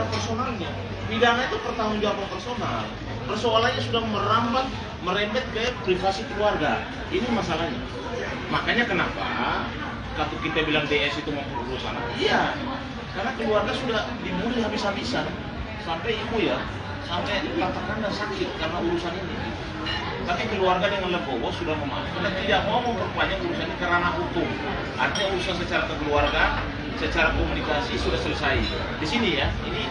personalnya. Pidana itu pertanggungjawaban personal. Persoalannya sudah merembet ke privasi keluarga. Ini masalahnya. Makanya kenapa kalau kita bilang DS itu mau berurusan? Iya, karena keluarga sudah dibully habis-habisan sampai ibu ya, sampai katakan dan sakit karena urusan ini. Tapi keluarga dengan legowo sudah memaafkan dan tidak mau memperpanjang urusan ini karena hukum. Artinya urusan secara keluarga, secara komunikasi sudah selesai. Di sini ya, ini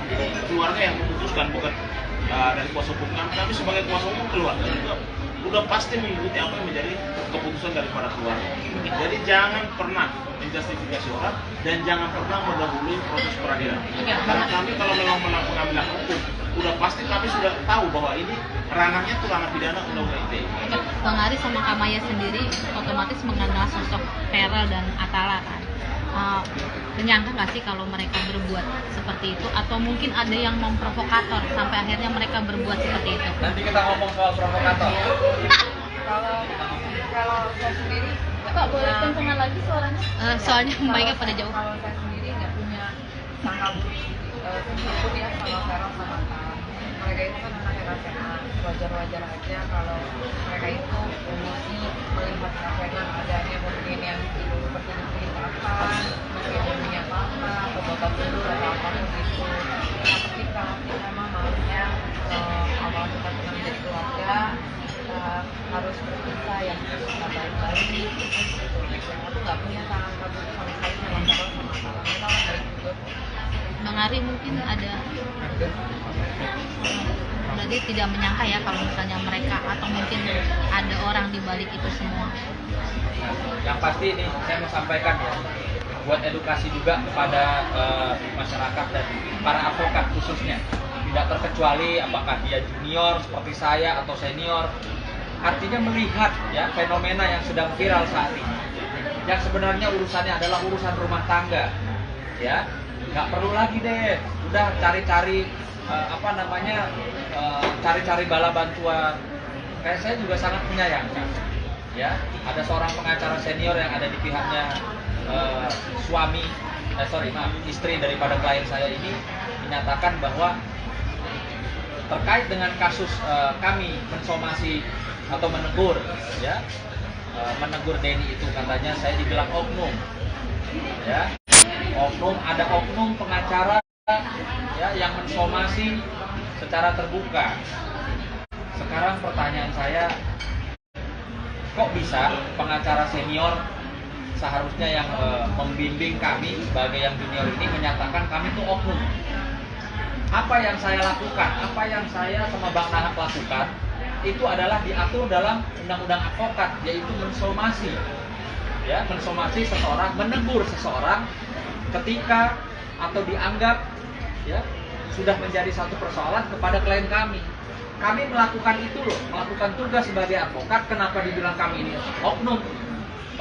keluarga yang memutuskan, bukan dari kuasa hukum kami. Kami sebagai kuasa hukum keluarga juga udah pasti mengikuti apa yang menjadi keputusan daripada keluarga. Jadi jangan pernah menjustifikasi orang dan jangan pernah mendahului proses peradilan. Karena kami kalau memang mengambil hukum, udah pasti kami sudah tahu bahwa ini ranahnya itu ranah pidana undang-undang ITE. Bang Ari sama Kamaya sendiri otomatis mengenal sosok Feral dan Atala kan. Menyangka nggak sih kalau mereka berbuat seperti itu, atau mungkin ada yang memprovokator sampai akhirnya mereka berbuat seperti itu? Nanti kita ngomong soal provokator. Kalau saya sendiri, Pak boleh kencengan lagi suaranya? Soalnya mic-nya pada jauh. Kalau saya sendiri nggak punya sangka buruk sedikitpun ya sama Feral sama Atala. Mereka itu kan anak SMA, wajar-wajar aja kalau mereka itu emosi melihat Feral adanya mungkin yang seperti apa, mungkin punya apa, atau babak dulu atau apapun gitu. Nah, ketika kita mah maunya awal kita pernah menjadi keluarga, kita harus berpisah yang kita baik-baik gitu. Aku nggak punya sangka buruk sama sekali sama Feral sama Atala. Mereka kan baik juga. Bang Ari mungkin ada, berarti tidak menyangka ya kalau misalnya mereka atau mungkin ada orang di balik itu semua. Nah, yang pasti ini saya mau sampaikan ya, buat edukasi juga kepada masyarakat dan para advokat khususnya. Tidak terkecuali apakah dia junior seperti saya atau senior. Artinya melihat ya fenomena yang sedang viral saat ini. Yang sebenarnya urusannya adalah urusan rumah tangga. Ya, nggak perlu lagi deh. Udah cari-cari cari-cari bala bantuan. Kayak saya juga sangat menyayangkan. Ya, ada seorang pengacara senior yang ada di pihaknya istri daripada klien saya ini menyatakan bahwa terkait dengan kasus kami mensomasi atau menegur, ya, menegur Denny itu katanya saya dibilang oknum, ya, ada oknum pengacara ya yang mensomasi secara terbuka. Sekarang pertanyaan saya, kok bisa pengacara senior seharusnya yang membimbing kami sebagai yang junior ini menyatakan kami itu oknum? Apa yang saya lakukan, apa yang saya sama Bang Nahak lakukan itu adalah diatur dalam undang-undang advokat, yaitu mensomasi, ya, mensomasi seseorang, menegur seseorang ketika atau dianggap ya sudah menjadi satu persoalan kepada klien kami. Kami melakukan itu loh, melakukan tugas sebagai advokat. Kenapa dibilang kami ini oknum?